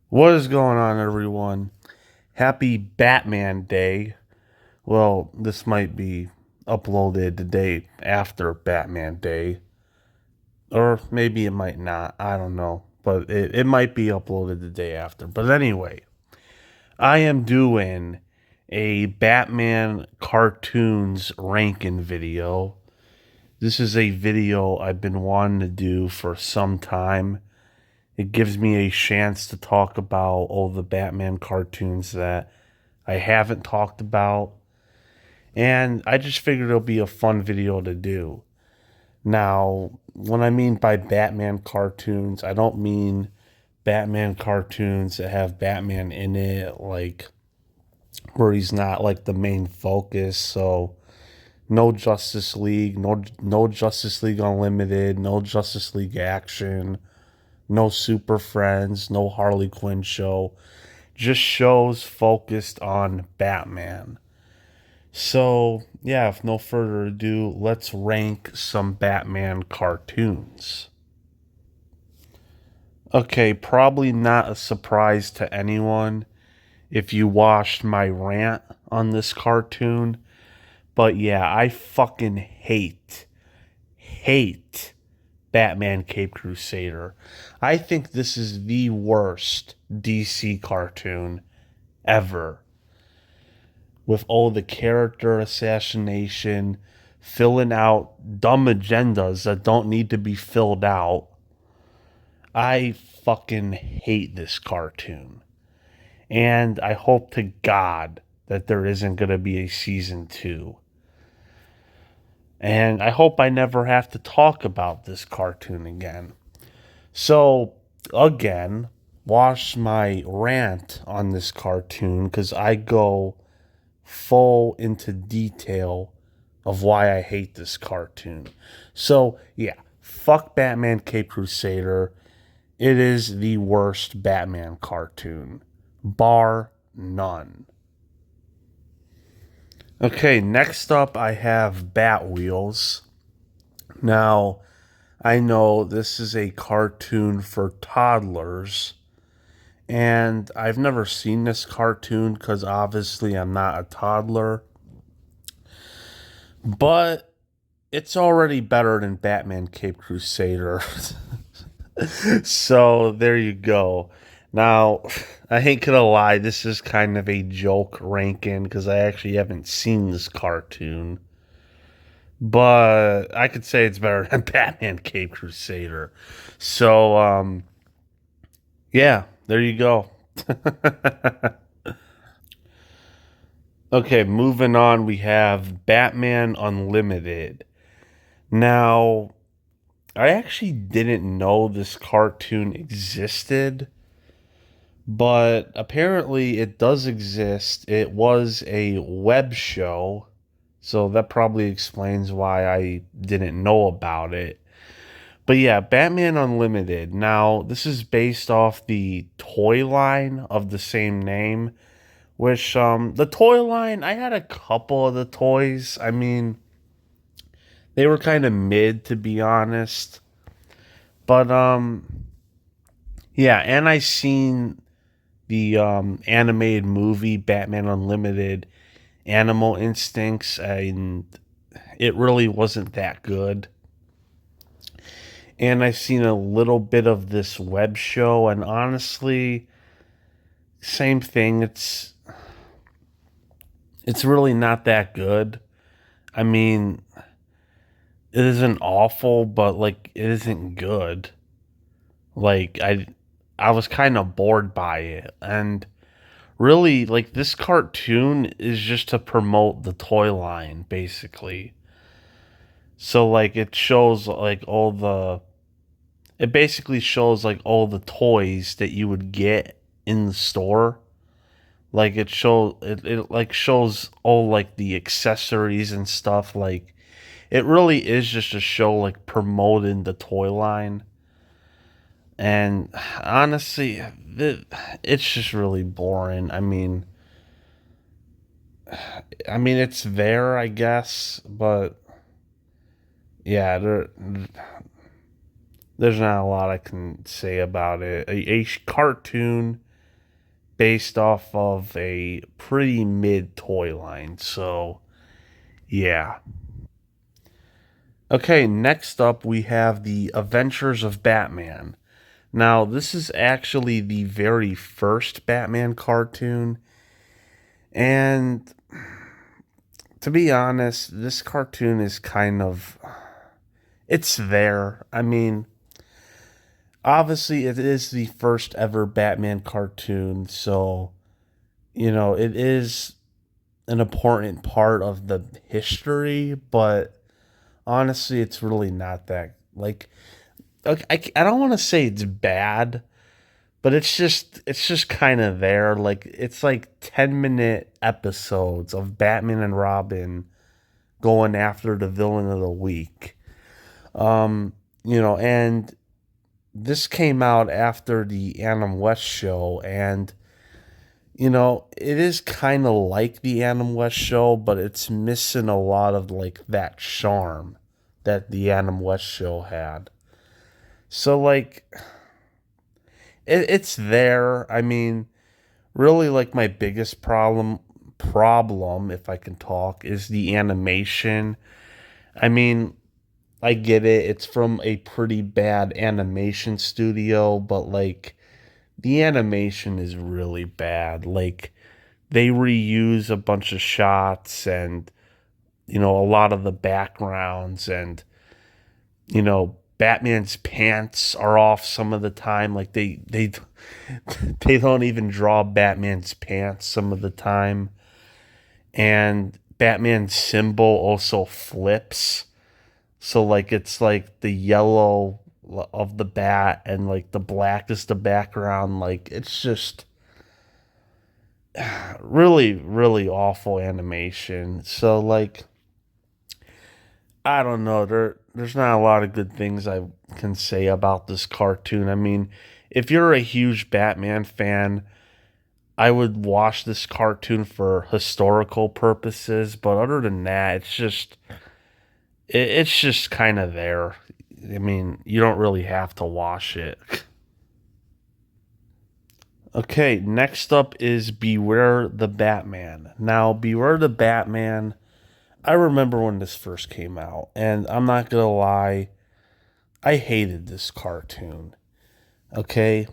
What is going on, everyone? Happy Batman Day. Well, this might be uploaded the day after Batman Day, or maybe it might not. I don't know. But it might be uploaded the day after. But anyway, I am doing a Batman cartoons ranking video. This is a video I've been wanting to do for some time. It gives me a chance to talk about all the Batman cartoons that I haven't talked about. And I just figured it'll be a fun video to do. Now, when I mean by Batman cartoons, I don't mean Batman cartoons that have Batman in it, like where he's not like the main focus. So no Justice League, no Justice League Unlimited, no Justice League Action, no Super Friends, no Harley Quinn show. Just shows focused on Batman. So, yeah, if no further ado, let's rank some Batman cartoons. Okay, probably not a surprise to anyone if you watched my rant on this cartoon, but yeah, I fucking hate Batman Cape Crusader. I think this is the worst DC cartoon ever. With all the character assassination, filling out dumb agendas that don't need to be filled out. I fucking hate this cartoon. And I hope to God that there isn't going to be a season 2. And I hope I never have to talk about this cartoon again. So, again, watch my rant on this cartoon because I go full into detail of why I hate this cartoon. So, yeah, fuck Batman Cape Crusader. It is the worst Batman cartoon, bar none. Okay, next up I have Bat Wheels. Now, I know this is a cartoon for toddlers, and I've never seen this cartoon because obviously I'm not a toddler, but it's already better than Batman Cape Crusader. So there you go. Now, I ain't gonna lie, this is kind of a joke ranking because I actually haven't seen this cartoon. But I could say it's better than Batman Cape Crusader. So, yeah, there you go. Okay, moving on, we have Batman Unlimited. Now, I actually didn't know this cartoon existed, but apparently it does exist. It was a web show, so that probably explains why I didn't know about it. But yeah, Batman Unlimited. Now, this is based off the toy line of the same name, which the toy line, I had a couple of the toys. I mean, they were kind of mid to be honest. But yeah, and I seen the animated movie Batman Unlimited Animal Instincts, and it really wasn't that good. And I've seen a little bit of this web show, and honestly, same thing. It's really not that good. I mean, it isn't awful, but like it isn't good. Like I was kind of bored by it, and really like this cartoon is just to promote the toy line basically. So like it basically shows like all the toys that you would get in the store. Like it like shows all like the accessories and stuff. Like it really is just a show like promoting the toy line. And honestly, it's just really boring. I mean it's there, I guess, but yeah, there's not a lot I can say about it. A cartoon based off of a pretty mid toy line. So, yeah. Okay, next up we have The Adventures of Batman. Now, this is actually the very first Batman cartoon, and to be honest, this cartoon is kind of it's there. I mean, obviously it is the first ever Batman cartoon, so it is an important part of the history, but honestly, it's really not that like okay, I don't want to say it's bad, but it's just kind of there. Like it's like 10-minute episodes of Batman and Robin going after the villain of the week. Um, and this came out after the Adam West show, and it is kind of like the Adam West show, but it's missing a lot of like that charm that the Adam West show had. So like it's there. I mean, really like my biggest problem if I can talk is the animation. I mean, I get it. It's from a pretty bad animation studio, but like the animation is really bad. Like they reuse a bunch of shots and a lot of the backgrounds and Batman's pants are off some of the time. Like they don't even draw Batman's pants some of the time. And Batman's symbol also flips. So like it's like the yellow of the bat and like the black is the background. Like it's just really, really awful animation. So like I don't know. There's not a lot of good things I can say about this cartoon. I mean, if you're a huge Batman fan, I would watch this cartoon for historical purposes, but other than that, it's just kind of there. I mean, you don't really have to watch it. Okay, next up is Beware the Batman. Now, Beware the Batman, I remember when this first came out, and I'm not gonna lie, I hated this cartoon. Okay,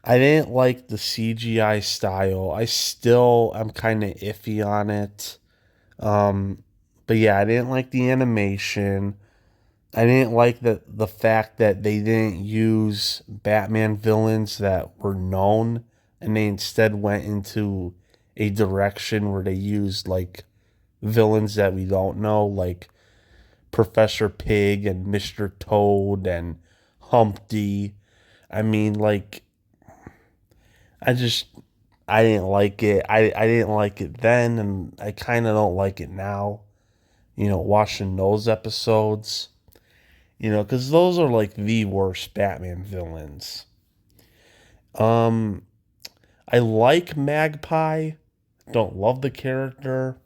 I didn't like the CGI style. I'm kind of iffy on it. Um, but yeah, I didn't like the animation. I didn't like the fact that they didn't use Batman villains that were known, and they instead went into a direction where they used like villains that we don't know, like Professor Pig and Mr. Toad and Humpty. I mean, like I just I didn't like it. I didn't like it then, and I kind of don't like it now. Watching those episodes. Because those are like the worst Batman villains. Um, I like Magpie. Don't love the character.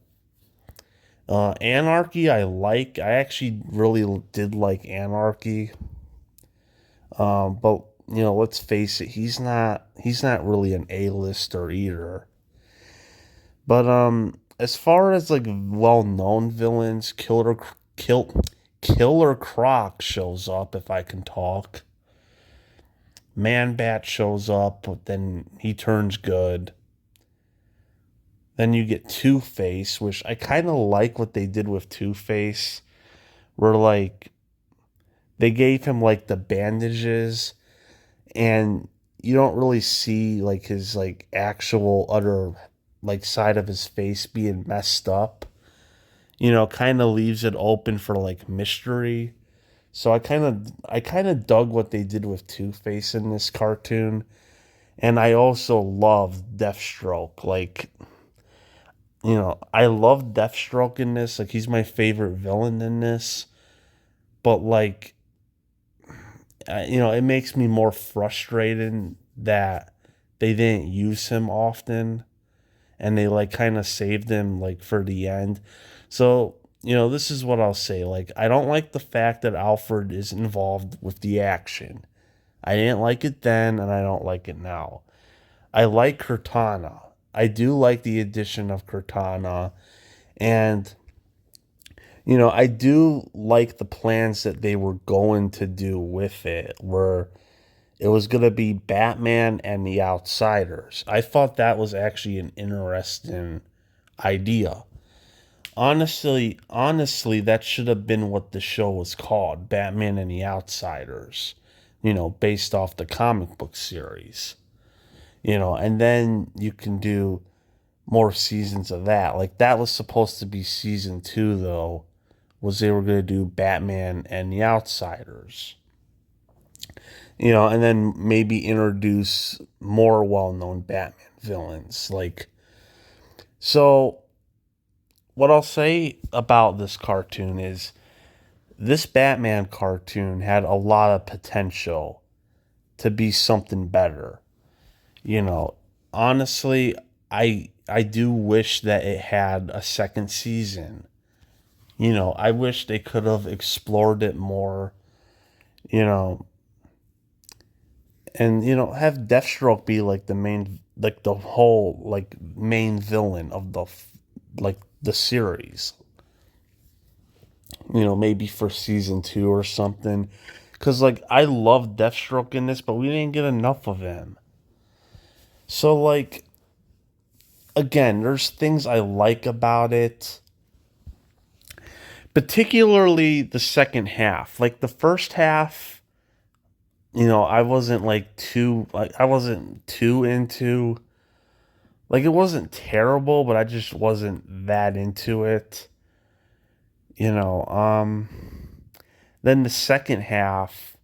Anarchy, I like. I actually really did like Anarchy. But let's face it, he's not really an A-lister either. But as far as like well-known villains, Killer Croc shows up if I can talk. Man Bat shows up, but then he turns good. Then you get Two Face, which I kind of like what they did with Two Face, where like they gave him like the bandages, and you don't really see like his like actual other like side of his face being messed up. Kind of leaves it open for like mystery. So I kind of dug what they did with Two Face in this cartoon, and I also love Deathstroke. Like I love Deathstroke in this. Like he's my favorite villain in this. But like it makes me more frustrated that they didn't use him often, and they like kind of saved him like for the end. So this is what I'll say. Like I don't like the fact that Alfred is involved with the action. I didn't like it then, and I don't like it now. I like Cortana. I do like the addition of Cortana. And, I do like the plans that they were going to do with it, where it was going to be Batman and the Outsiders. I thought that was actually an interesting idea. Honestly, that should have been what the show was called, Batman and the Outsiders, based off the comic book series. And then you can do more seasons of that. Like that was supposed to be season 2 though, was they were going to do Batman and the Outsiders. And then maybe introduce more well-known Batman villains. So what I'll say about this cartoon is this Batman cartoon had a lot of potential to be something better. You know, honestly, I do wish that it had a second season. I wish they could have explored it more, you know, and have Deathstroke be like the main, like the whole like main villain of the series. Maybe for season 2 or something. Cause like I love Deathstroke in this, but we didn't get enough of him. So like again, there's things I like about it. Particularly the second half. Like the first half, I wasn't I wasn't too into, like it wasn't terrible, but I just wasn't that into it. You know, then the second half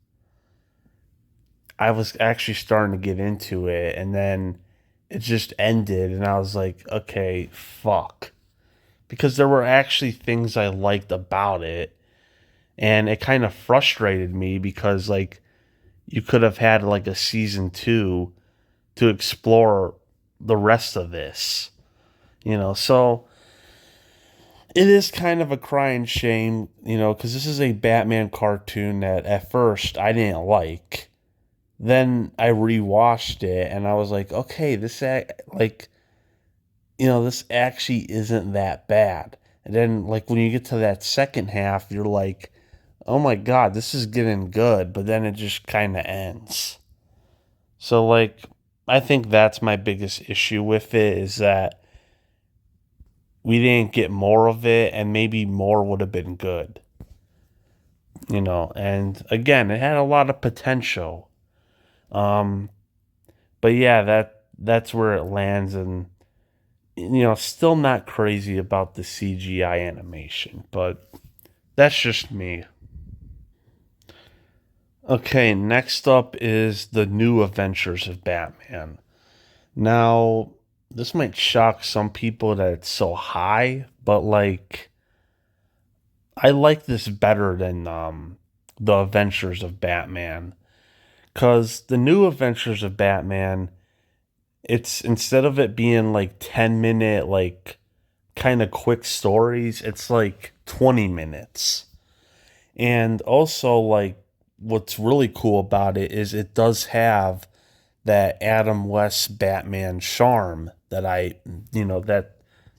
I was actually starting to get into it, and then it just ended and I was like, okay, fuck. Because there were actually things I liked about it, and it kind of frustrated me because like you could have had like a season 2 to explore the rest of this. So it is kind of a crying shame, because this is a Batman cartoon that at first I didn't like. Then I rewatched it and I was like, okay, this actually isn't that bad. And then like when you get to that second half, you're like, oh my god, this is getting good, but then it just kind of ends. So like I think that's my biggest issue with it, is that we didn't get more of it, and maybe more would have been good. And again, it had a lot of potential. Um but yeah, that's where it lands, and still not crazy about the CGI animation, but that's just me. Okay, next up is the New Adventures of Batman. Now, this might shock some people that it's so high, but like I like this better than the Adventures of Batman, cuz the New Adventures of Batman, it's, instead of it being like 10-minute like kind of quick stories, it's like 20 minutes. And also like what's really cool about it is it does have that Adam West Batman charm that that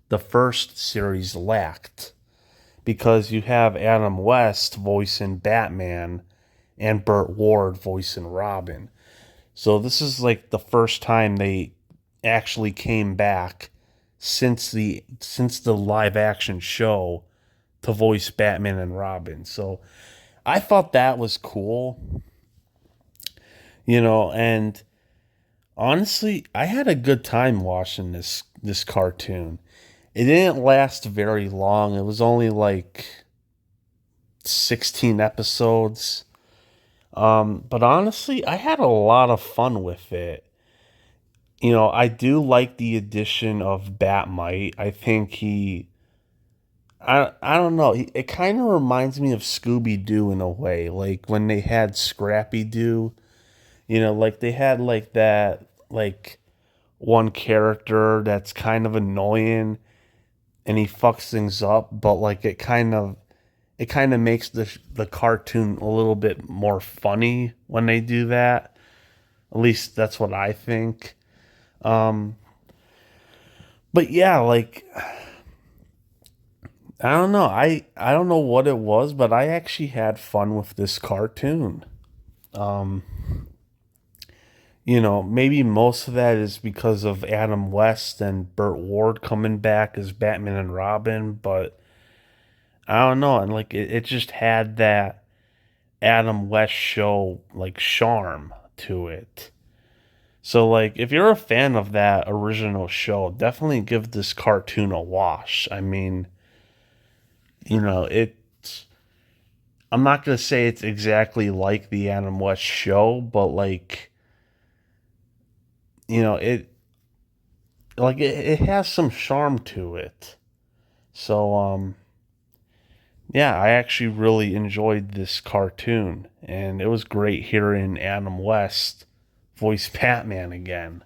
the first series lacked, because you have Adam West voicing Batman and Burt Ward voicing Robin. So this is like the first time they actually came back since the live action show to voice Batman and Robin. So I thought that was cool. And honestly, I had a good time watching this cartoon. It didn't last very long. It was only like 16 episodes. But honestly, I had a lot of fun with it. I do like the addition of Batmite. I think I don't know. It kind of reminds me of Scooby Doo in a way. Like when they had Scrappy Doo, like they had like that, like one character that's kind of annoying and he fucks things up, but like it kind of makes the cartoon a little bit more funny when they do that. At least that's what I think. Um, but yeah, like I don't know. I don't know what it was, but I actually had fun with this cartoon. Um, maybe most of that is because of Adam West and Burt Ward coming back as Batman and Robin, but I don't know. And like it just had that Adam West show like charm to it. So like if you're a fan of that original show, definitely give this cartoon a watch. I mean, it's I'm not gonna say it's exactly like the Adam West show, but like, it has some charm to it. So yeah, I actually really enjoyed this cartoon, and it was great hearing Adam West voice Batman again.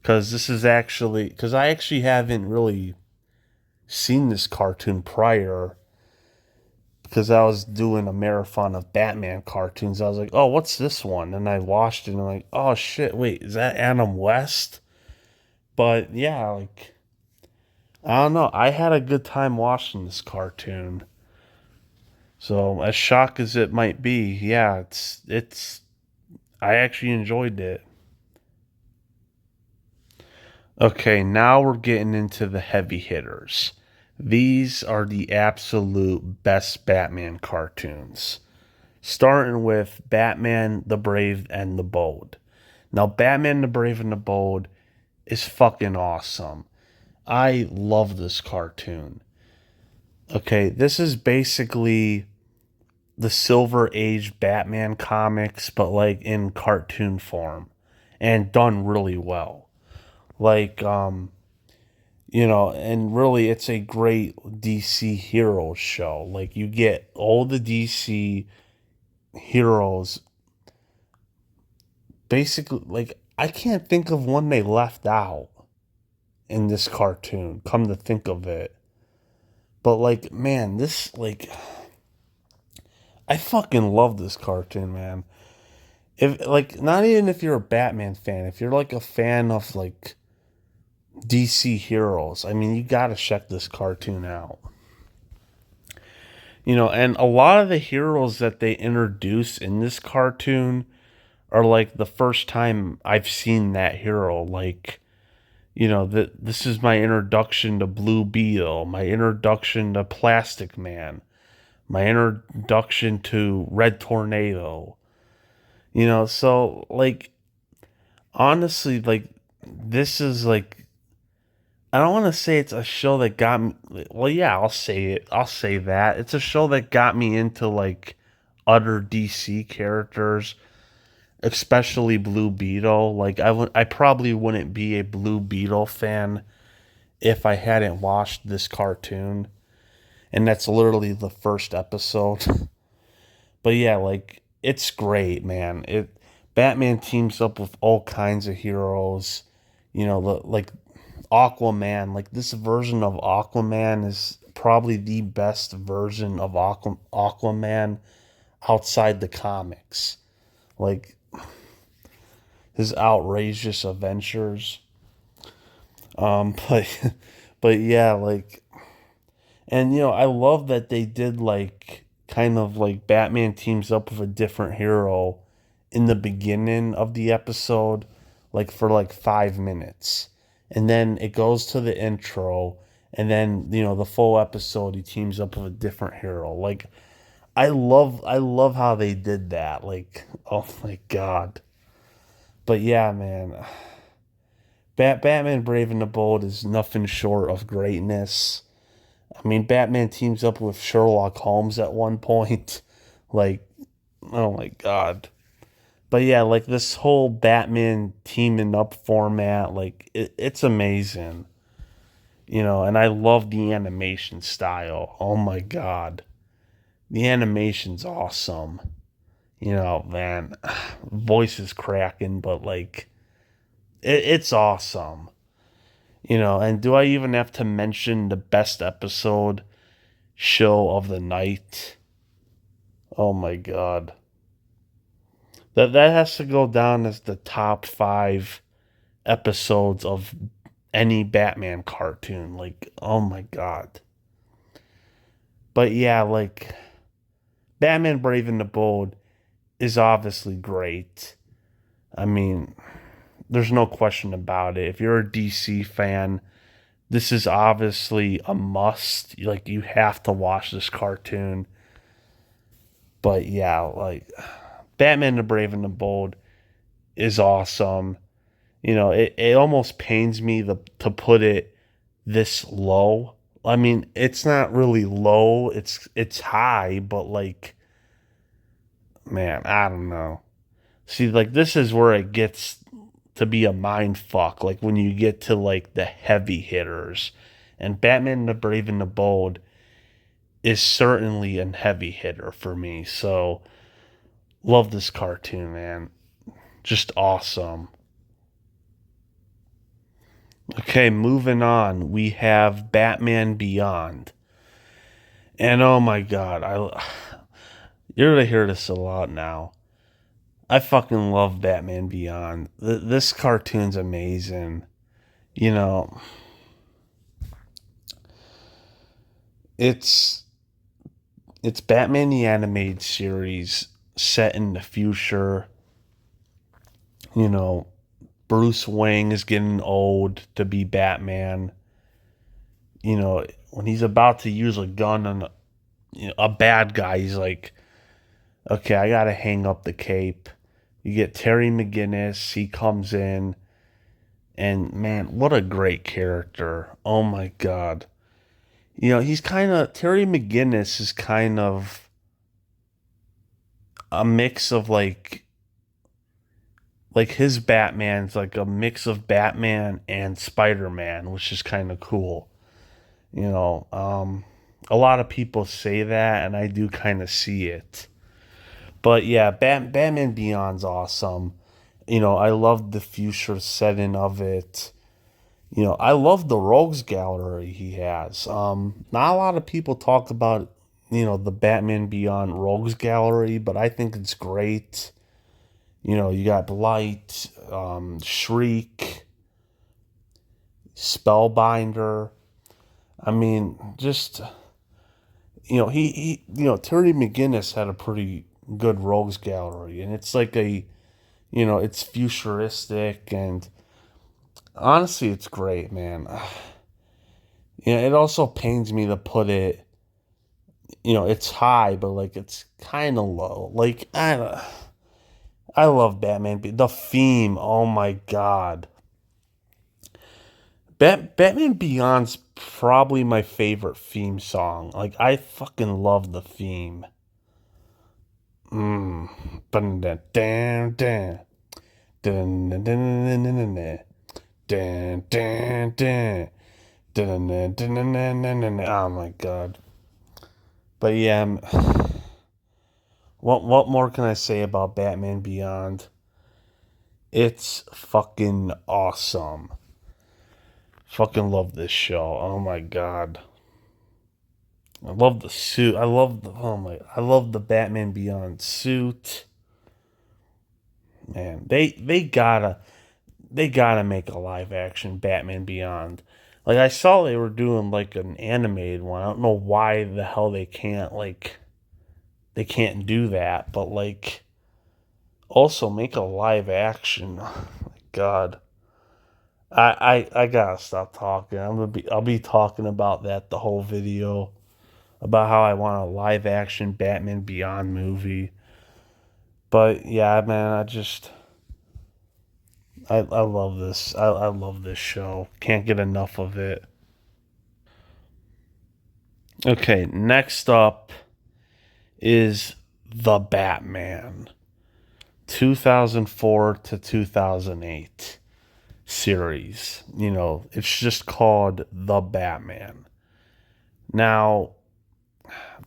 Because I actually haven't really seen this cartoon prior, because I was doing a marathon of Batman cartoons. I was like, oh, what's this one? And I watched it and I'm like, oh shit, wait, is that Adam West? But yeah, like, I don't know. I had a good time watching this cartoon. So as shocked as it might be, yeah, it's I actually enjoyed it. Okay, now we're getting into the heavy hitters. These are the absolute best Batman cartoons. Starting with Batman the Brave and the Bold. Now, Batman the Brave and the Bold is fucking awesome. I love this cartoon. Okay, this is basically the Silver Age Batman comics, but like in cartoon form and done really well. Like, and really it's a great DC Heroes show. Like, you get all the DC heroes basically, like, I can't think of one they left out in this cartoon, come to think of it. But like, man, this like I fucking love this cartoon, man. If like not even if you're a Batman fan, if you're like a fan of like DC heroes, I mean, you got to check this cartoon out. And a lot of the heroes that they introduce in this cartoon are like the first time I've seen that hero. Like, that this is my introduction to Blue Beetle, my introduction to Plastic Man, my introduction to Red Tornado. So like honestly, like this is like I don't want to say it's a show that got me. Well, yeah, I'll say it. I'll say that it's a show that got me into like other DC characters, especially Blue Beetle. Like I probably wouldn't be a Blue Beetle fan if I hadn't watched this cartoon, and that's literally the first episode. But yeah, like it's great, man. It Batman teams up with all kinds of heroes. Like Aquaman. Like this version of Aquaman is probably the best version of Aquaman outside the comics. Like his outrageous adventures. But but yeah, like, and I love that they did like kind of like Batman teams up with a different hero in the beginning of the episode, like for like 5 minutes. And then it goes to the intro, and then the full episode he teams up with a different hero. Like I love how they did that. Like, oh my god. But yeah, man. Batman Brave and the Bold is nothing short of greatness. I mean, Batman teams up with Sherlock Holmes at one point. Like, oh my god. But yeah, like this whole Batman teaming up format, like it's amazing. And I love the animation style. Oh my god. The animation's awesome. Man, voice is cracking, but like it's awesome. And do I even have to mention the best episode show of the night? Oh my god. That has to go down as the top 5 episodes of any Batman cartoon. Like, oh my god. But yeah, like Batman Brave and the Bold is obviously great. I mean, there's no question about it. If you're a DC fan, this is obviously a must. Like, you have to watch this cartoon. But yeah, like Batman the Brave and the Bold is awesome. You know, it almost pains me to put it this low. I mean, it's not really low. It's high, but like, man, I don't know. See, like this is where it gets to be a mind fuck. Like when you get to like the heavy hitters, and Batman the Brave and the Bold is certainly a heavy hitter for me. So love this cartoon, man. Just awesome. Okay, moving on. We have Batman Beyond. And oh my god, you're gonna hear this a lot now. I fucking love Batman Beyond. This cartoon's amazing. You know, it's it's Batman the animated series set in the future. You know, Bruce Wayne is getting old to be Batman. You know, when he's about to use a gun on a bad guy, he's like, okay, I gotta hang up the cape. You get Terry McGinnis, he comes in, and man, what a great character. Oh my god. You know, he's kind of, Terry McGinnis is kind of a mix of like his Batman's like a mix of Batman and Spider-Man, which is kind of cool. You know, a lot of people say that, and I do kind of see it. But yeah, Batman Beyond's awesome. You know, I love the future setting of it. You know, I love the Rogues Gallery he has. Not a lot of people talk about, you know, the Batman Beyond Rogues Gallery, but I think it's great. You know, you got Blight, Shriek, Spellbinder. I mean, just Terry McGinnis had a pretty good Rogues Gallery, and it's like it's futuristic, and honestly, it's great, man. It also pains me to put it. It's high, but like it's kind of low. Like I love Batman. The theme, oh my god, Batman Beyond's probably my favorite theme song. Like I fucking love the theme. Mm. Dun, dun, dun, dun. Dun, dun, dun, dun, dun, dun. Dun, dun, dun. Dun, dun, dun, dun, dun, dun, dun. Oh my god. But yeah, what more can I say about Batman Beyond? It's fucking awesome. Fucking love this show. Oh my god. I love the suit. I love the Batman Beyond suit. Man, they gotta make a live action Batman Beyond. Like I saw they were doing like an animated one. I don't know why the hell they can't do that, but like also make a live action. God. I gotta stop talking. I'll be talking about that the whole video. About how I want a live action Batman Beyond movie. But yeah, man, I love this. I love this show. Can't get enough of it. Okay, next up is The Batman, 2004 to 2008 series. It's just called The Batman. Now,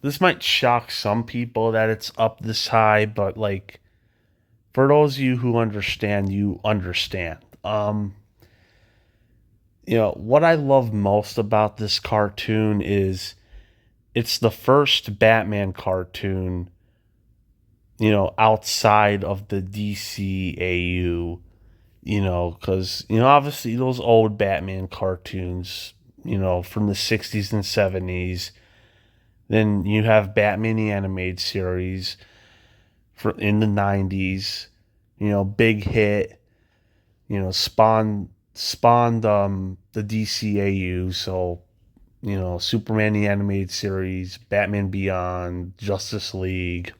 this might shock some people that it's up this high, but like for those of you who understand, you understand. What I love most about this cartoon is it's the first Batman cartoon, outside of the DCAU, because, obviously those old Batman cartoons, from the 60s and 70s. Then you have Batman the Animated Series in the 90s, big hit, spawned the DCAU. So, Superman the Animated Series, Batman Beyond, Justice League.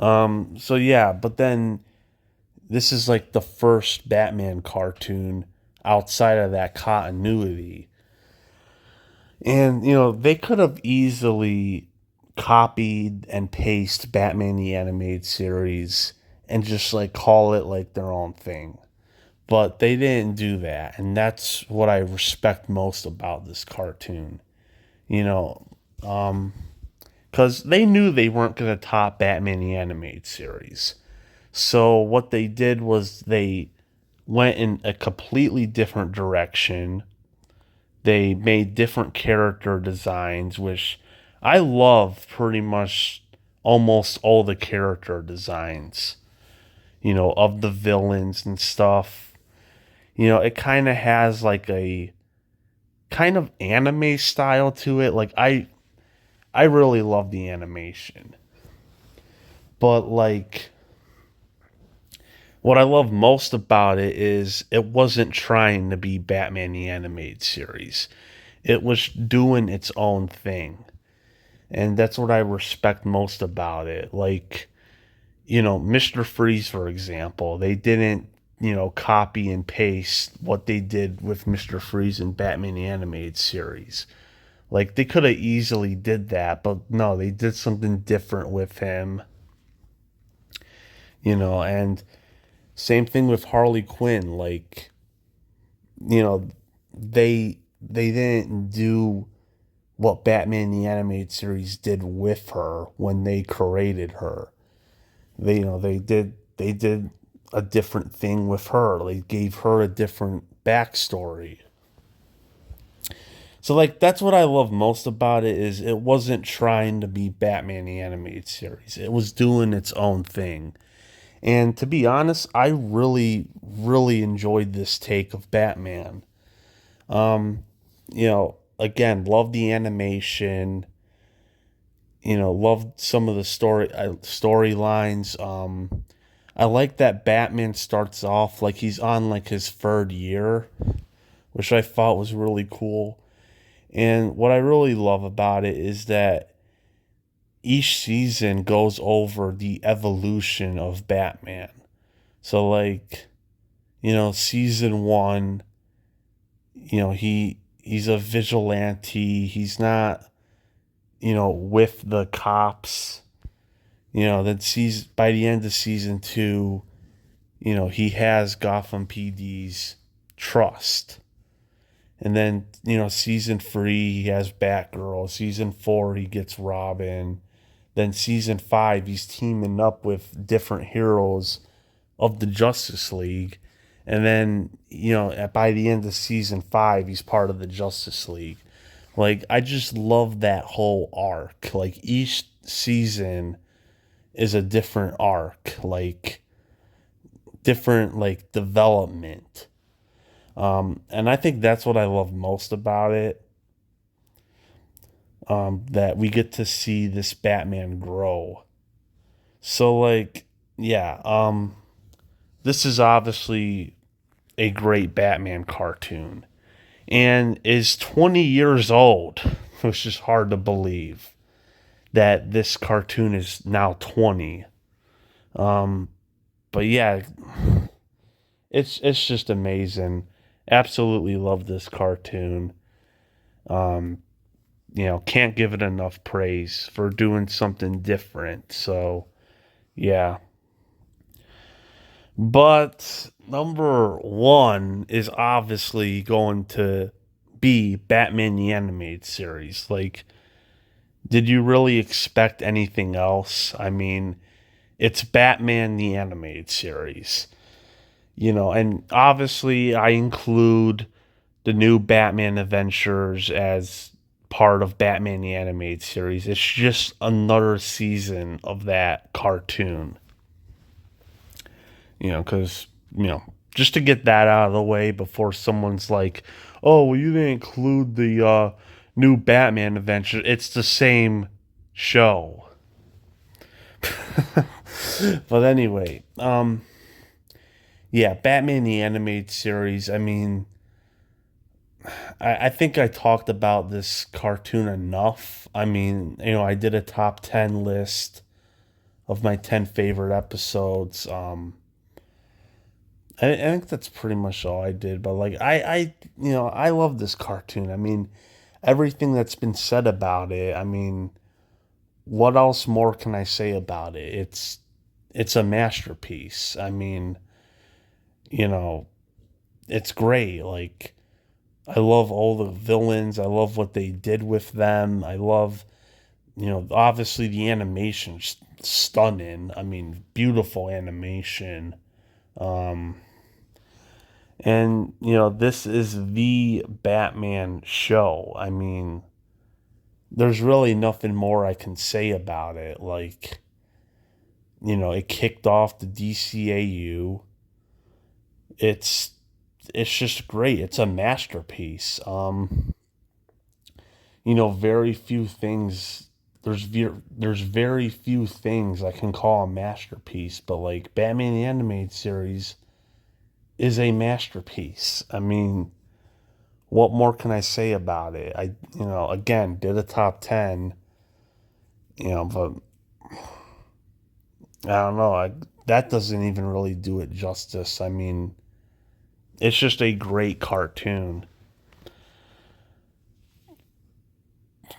So yeah, but then this is like the first Batman cartoon outside of that continuity. And, they could have easily copied and pasted Batman the Animated Series and just like call it like their own thing. But they didn't do that. And that's what I respect most about this cartoon. You know, because they knew they weren't going to top Batman the Animated Series. So what they did was they went in a completely different direction. They made different character designs, which I love pretty much almost all the character designs, of the villains and stuff. It kind of has like a kind of anime style to it. Like I really love the animation. But like what I love most about it is it wasn't trying to be Batman the Animated Series. It was doing its own thing. And that's what I respect most about it. Like, Mr. Freeze, for example, they didn't, copy and paste what they did with Mr. Freeze in Batman the Animated Series. Like, they could have easily did that, but no, they did something different with him, and same thing with Harley Quinn. Like, you know, they didn't do what Batman the Animated Series did with her when they created her. They did a different thing with her. They gave her a different backstory. So like that's what I love most about it is it wasn't trying to be Batman the Animated Series. It was doing its own thing. And to be honest, I really, really enjoyed this take of Batman. Again, love the animation. Loved some of the storylines. I like that Batman starts off like he's on like his third year, which I thought was really cool. And what I really love about it is that each season goes over the evolution of Batman. So like, season one, he's a vigilante. He's not, with the cops. Then by the end of season two, he has Gotham PD's trust. And then, season three, he has Batgirl. Season four, he gets Robin. Then season five, he's teaming up with different heroes of the Justice League. And then, by the end of season five, he's part of the Justice League. Like, I just love that whole arc. Like, each season is a different arc. Like, different, like, development. And I think that's what I love most about it. That we get to see this Batman grow. So, like, yeah, this is obviously a great Batman cartoon and is 20 years old, which is hard to believe that this cartoon is now 20. But yeah, it's just amazing. Absolutely love this cartoon. Can't give it enough praise for doing something different. So, yeah. But number one is obviously going to be Batman the Animated Series. Like, did you really expect anything else? I mean, it's Batman the Animated Series. And obviously I include the new Batman Adventures as part of Batman the Animated Series. It's just another season of that cartoon. Because just to get that out of the way before someone's like, "Oh, well, you didn't include the new Batman adventure." It's the same show. But anyway, yeah, Batman the Animated Series. I mean, I think I talked about this cartoon enough. I mean, I did a top 10 list of my 10 favorite episodes. I think that's pretty much all I did. But like, I love this cartoon. I mean, everything that's been said about it. I mean, what else more can I say about it? It's a masterpiece. I mean, you know, it's great. Like, I love all the villains. I love what they did with them. I love, obviously the animation's stunning. I mean, beautiful animation. Um, and this is the Batman show. I mean, there's really nothing more I can say about it. Like, it kicked off the DCAU. It's it's just great. It's a masterpiece. Very few things. There's very few things I can call a masterpiece, but like Batman the Animated Series is a masterpiece. I mean, what more can I say about it? Again, did a top 10, but I don't know. That doesn't even really do it justice. I mean, it's just a great cartoon.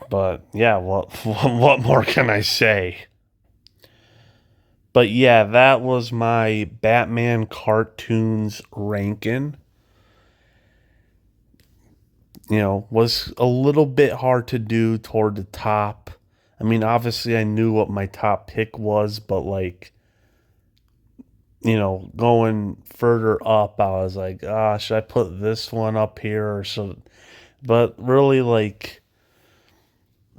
But yeah, what what more can I say? But yeah, that was my Batman cartoons ranking. Was a little bit hard to do toward the top. I mean, obviously I knew what my top pick was, but like, going further up, I was like, ah, should I put this one up here or so? But really, like,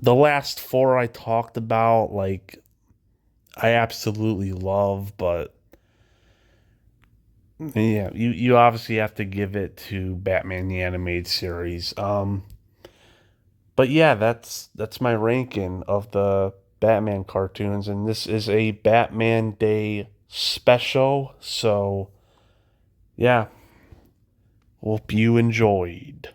the last four I talked about, like, I absolutely love, but yeah, you obviously have to give it to Batman the Animated Series. But yeah, that's my ranking of the Batman cartoons, and this is a Batman Day special. So yeah, hope you enjoyed.